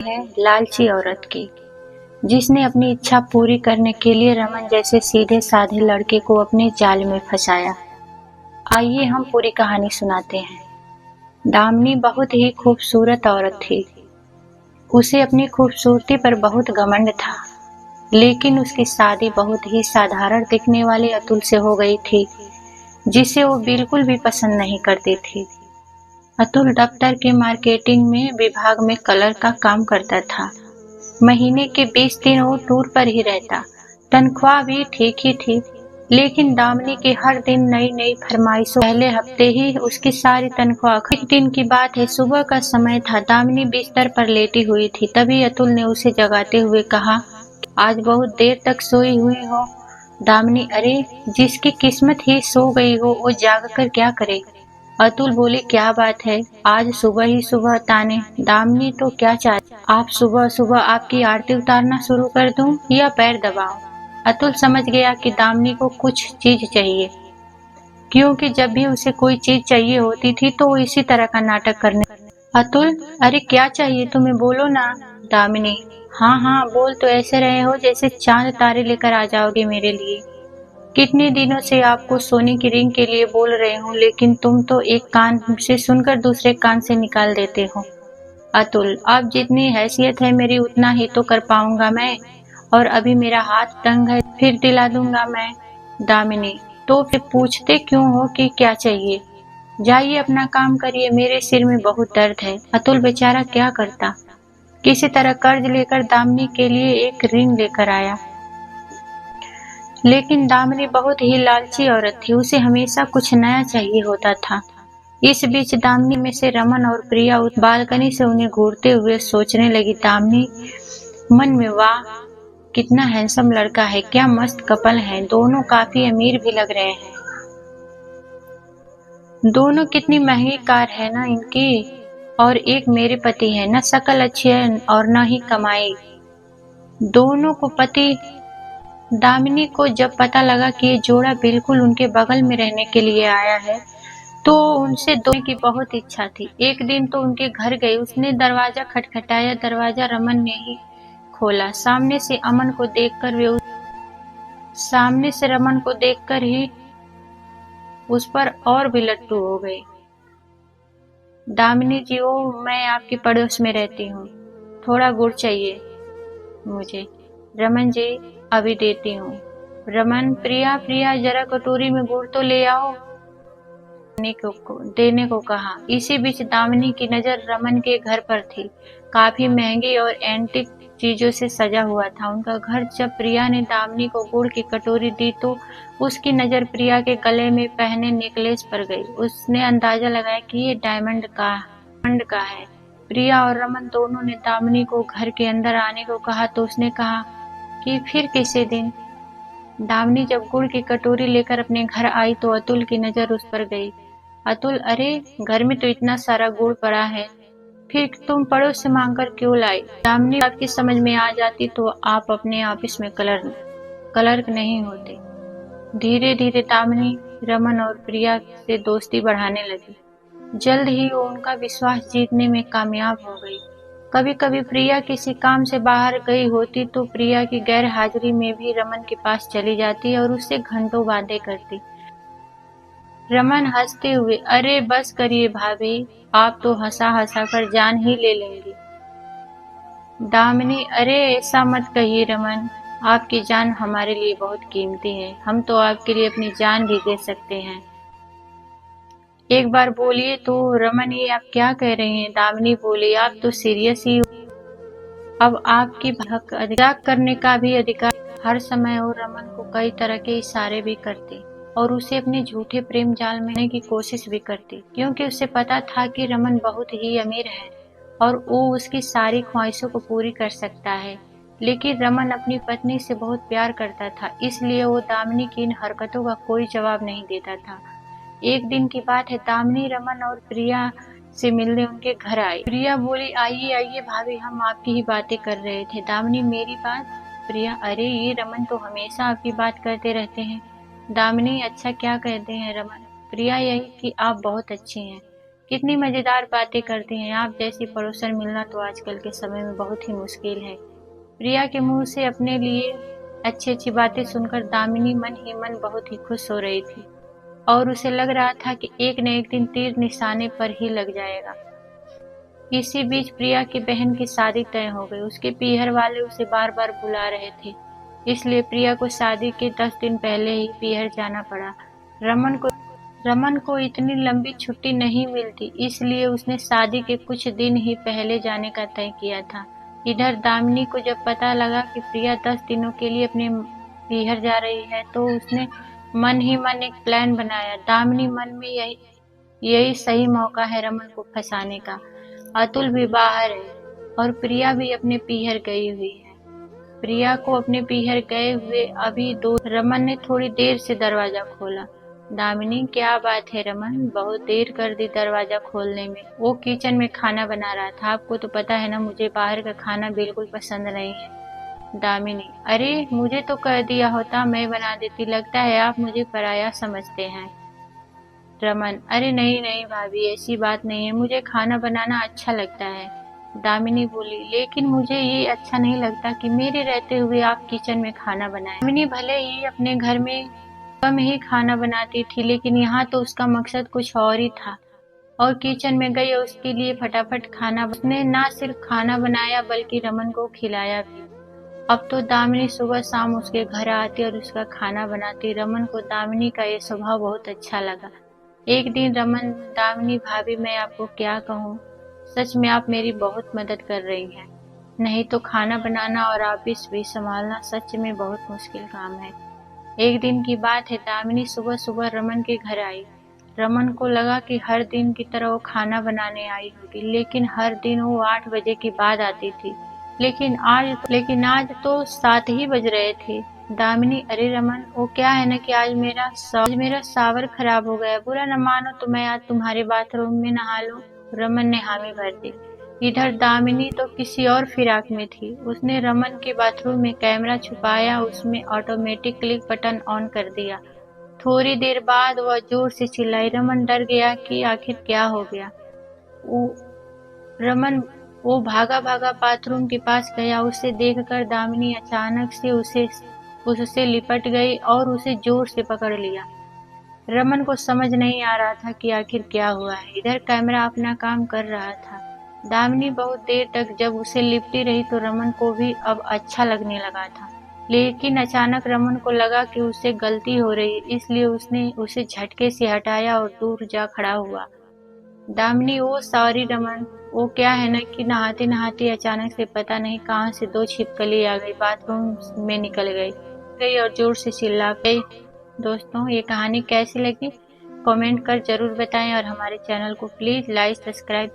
है लालची औरत की, जिसने अपनी इच्छा पूरी करने के लिए रमन जैसे सीधे साधे लड़के को अपने जाल में फंसाया। आइए हम पूरी कहानी सुनाते हैं। दामिनी बहुत ही खूबसूरत औरत थी। उसे अपनी खूबसूरती पर बहुत घमंड था, लेकिन उसकी शादी बहुत ही साधारण दिखने वाले अतुल से हो गई थी, जिसे वो बिल्कुल भी पसंद नहीं करती थी। अतुल दफ्तर के मार्केटिंग में विभाग में कलर का काम करता था। महीने के 20 दिन वो टूर पर ही रहता। तनख्वाह भी ठीक ही थी, लेकिन दामिनी की हर दिन नई नई फरमाइशों। पहले हफ्ते ही उसकी सारी तनख्वाह। एक दिन की बात है, सुबह का समय था। दामिनी बिस्तर पर लेटी हुई थी, तभी अतुल ने उसे जगाते हुए कहा, आज बहुत देर तक सोई हुई हो। दामिनी, अरे जिसकी किस्मत ही सो गई हो वो जाग कर क्या करे। अतुल बोले, क्या बात है, आज सुबह ही सुबह ताने। दामिनी तो क्या चाहती, आप सुबह सुबह आपकी आरती उतारना शुरू कर दूं या पैर दबाऊं। अतुल समझ गया कि दामिनी को कुछ चीज चाहिए, क्योंकि जब भी उसे कोई चीज चाहिए होती थी तो वो इसी तरह का नाटक करने। अतुल, अरे क्या चाहिए तुम्हें, बोलो ना। दामिनी, हाँ हाँ बोल तो ऐसे रहे हो जैसे चांद तारे लेकर आ जाओगे मेरे लिए। कितने दिनों से आपको सोने की रिंग के लिए बोल रहे हूँ, लेकिन तुम तो एक कान से सुनकर दूसरे कान से निकाल देते हो। अतुल, अब जितनी हैसियत है मेरी उतना ही तो कर पाऊंगा मैं, और अभी मेरा हाथ तंग है, फिर दिला दूंगा मैं। दामिनी, तो फिर पूछते क्यों हो कि क्या चाहिए। जाइए अपना काम करिए, मेरे सिर में बहुत दर्द है। अतुल बेचारा क्या करता, किसी तरह कर्ज लेकर दामिनी के लिए एक रिंग लेकर आया। लेकिन दामिनी बहुत ही लालची औरत थी, उसे हमेशा कुछ नया चाहिए होता था। इस बीच दामिनी में से रमन और प्रिया उस बालकनी से उन्हें घूरते हुए सोचने लगी। दामिनी मन में, वाह कितना हैंडसम लड़का है, क्या मस्त कपल है, दोनों काफी अमीर भी लग रहे हैं। दोनों कितनी महंगी कार है ना इनकी, और एक मेरे पति है, न शक्ल अच्छी है और न ही कमाई। दोनों को पति। दामिनी को जब पता लगा कि ये जोड़ा बिल्कुल उनके बगल में रहने के लिए आया है, तो उनसे दोने की बहुत इच्छा थी। एक दिन तो उनके घर गई, उसने दरवाजा खटखटाया, दरवाजा रमन ने ही खोला। सामने से रमन को देखकर ही उस पर और भी लट्टू हो गए। दामिनी जी, ओ मैं आपके पड़ोस में रहती हूँ, थोड़ा गुड़ चाहिए मुझे। रमन जी, अभी देती हूँ। रमन, प्रिया प्रिया जरा कटोरी में गुड़ तो ले आओ, देने को कहा। इसी बीच दामिनी की नजर रमन के घर पर थी। काफी महंगी और एंटीक चीजों से सजा हुआ था उनका घर। जब प्रिया ने दामिनी को गुड़ की कटोरी दी तो उसकी नजर प्रिया के गले में पहने नेकलेस पर गई। उसने अंदाजा लगाया कि ये डायमंड का है। प्रिया और रमन दोनों ने दामिनी को घर के अंदर आने को कहा तो उसने कहा कि फिर किसी दिन। दामिनी जब गुड़ की कटोरी लेकर अपने घर आई तो अतुल की नजर उस पर गई। अतुल, अरे घर में तो इतना सारा गुड़ पड़ा है, फिर तुम पड़ोस से मांगकर क्यों लाई। दामिनी, आपकी समझ में आ जाती तो आप अपने ऑफिस में क्लर्क नहीं होते। धीरे धीरे दामिनी रमन और प्रिया से दोस्ती बढ़ाने लगी। जल्द ही वो उनका विश्वास जीतने में कामयाब हो गई। कभी कभी प्रिया किसी काम से बाहर गई होती तो प्रिया की गैर हाजिरी में भी रमन के पास चली जाती और उससे घंटों बातें करती। रमन हंसते हुए, अरे बस करिए भाभी, आप तो हंसा हंसा कर जान ही ले लेंगी। दामिनी, अरे ऐसा मत कहिए रमन, आपकी जान हमारे लिए बहुत कीमती है, हम तो आपके लिए अपनी जान भी दे सकते हैं। एक बार बोलिए तो। रमन, ये आप क्या कह रहे हैं। दामिनी बोली, आप तो सीरियस ही हो। अब आपकी हक मजाक करने का भी अधिकार। हर समय वो रमन को कई तरह के इशारे भी करती और उसे अपने झूठे प्रेम जाल में लेने की कोशिश भी करती, क्योंकि उसे पता था कि रमन बहुत ही अमीर है और वो उसकी सारी ख्वाहिशों को पूरी कर सकता है। लेकिन रमन अपनी पत्नी से बहुत प्यार करता था, इसलिए वो दामिनी की इन हरकतों का कोई जवाब नहीं देता था। एक दिन की बात है, दामिनी रमन और प्रिया से मिलने उनके घर आई। प्रिया बोली, आइए आइए भाभी, हम आपकी ही बातें कर रहे थे। दामिनी, मेरी बात। प्रिया, अरे ये रमन तो हमेशा आपकी बात करते रहते हैं। दामिनी, अच्छा क्या कहते हैं रमन। प्रिया, यही कि आप बहुत अच्छी हैं। कितनी मजेदार बातें करती हैं। आप जैसी पड़ोसन मिलना तो आजकल के समय में बहुत ही मुश्किल है। प्रिया के मुंह से अपने लिए अच्छी अच्छी बातें सुनकर दामिनी मन ही मन बहुत ही खुश हो रही थी और उसे लग रहा था कि एक न एक दिन तीर निशाने पर ही लग जाएगा। इसी बीच प्रिया की बहन की शादी तय हो गई। उसके पीहर वाले उसे बार बार बुला रहे थे, इसलिए प्रिया को शादी के 10 दिन पहले ही पीहर जाना पड़ा। रमन को इतनी लंबी छुट्टी नहीं मिलती, इसलिए उसने शादी के कुछ दिन ही पहले जाने का तय किया था। इधर दामिनी को जब पता लगा कि प्रिया 10 दिनों के लिए अपने पीहर जा रही है तो उसने मन ही मन एक प्लान बनाया। दामिनी मन में यही सही मौका है रमन को फंसाने का। अतुल भी बाहर है और प्रिया भी अपने पीहर गई हुई है। प्रिया को अपने पीहर गए हुए अभी दो। रमन ने थोड़ी देर से दरवाजा खोला। दामिनी, क्या बात है रमन, बहुत देर कर दी दरवाजा खोलने में। वो किचन में खाना बना रहा था। आपको तो पता है ना, मुझे बाहर का खाना बिल्कुल पसंद नहीं है। दामिनी, अरे मुझे तो कह दिया होता, मैं बना देती। लगता है आप मुझे पराया समझते हैं। रमन, अरे नहीं नहीं भाभी, ऐसी बात नहीं है, मुझे खाना बनाना अच्छा लगता है। दामिनी बोली, लेकिन मुझे ये अच्छा नहीं लगता कि मेरे रहते हुए आप किचन में खाना बनाएं। दामिनी भले ही अपने घर में कम ही खाना बनाती थी, लेकिन यहाँ तो उसका मकसद कुछ और ही था और किचन में गई और उसके लिए फटाफट खाना। उसने ना सिर्फ खाना बनाया बल्कि रमन को खिलाया भी। अब तो दामिनी सुबह शाम उसके घर आती और उसका खाना बनाती। रमन को दामिनी का ये स्वभाव बहुत अच्छा लगा। एक दिन रमन, दामिनी भाभी, मैं आपको क्या कहूँ, सच में आप मेरी बहुत मदद कर रही हैं। नहीं तो खाना बनाना और ऑफिस भी संभालना सच में बहुत मुश्किल काम है। एक दिन की बात है, दामिनी सुबह सुबह रमन के घर आई। रमन को लगा कि हर दिन की तरह वो खाना बनाने आई होगी, लेकिन हर दिन वो 8 बजे के बाद आती थी। लेकिन आज तो 7 ही बज रहे थे। दामिनी, अरे रमन, वो क्या है ना कि आज मेरा शावर खराब हो गया। बुरा न मानो तो मैं आज तुम्हारे बाथरूम में नहा लूं। रमन ने हामी भर दी। इधर दामिनी तो किसी और फिराक में थी। उसने रमन के बाथरूम में कैमरा छुपाया, उसमें ऑटोमेटिक क्लिक बटन ऑन कर दिया। थोड़ी देर बाद वह जोर से चिल्लाई। रमन डर गया कि आखिर क्या हो गया। वो रमन वो भागा भागा बाथरूम के पास गया। उसे देखकर दामिनी अचानक से उससे लिपट गई और उसे जोर से पकड़ लिया। रमन को समझ नहीं आ रहा था कि आखिर क्या हुआ है। इधर कैमरा अपना काम कर रहा था। दामिनी बहुत देर तक जब उसे लिपटी रही तो रमन को भी अब अच्छा लगने लगा था, लेकिन अचानक रमन को लगा कि उससे गलती हो रही है, इसलिए उसने उसे झटके से हटाया और दूर जा खड़ा हुआ। दामिनी, ओ सॉरी रमन, वो क्या है ना कि नहाते नहाते अचानक से पता नहीं कहाँ से 2 छिपकली आ गई, बाथरूम में निकल गई और जोर से चिल्ला गई। दोस्तों, ये कहानी कैसी लगी कमेंट कर जरूर बताएं और हमारे चैनल को प्लीज लाइक सब्सक्राइब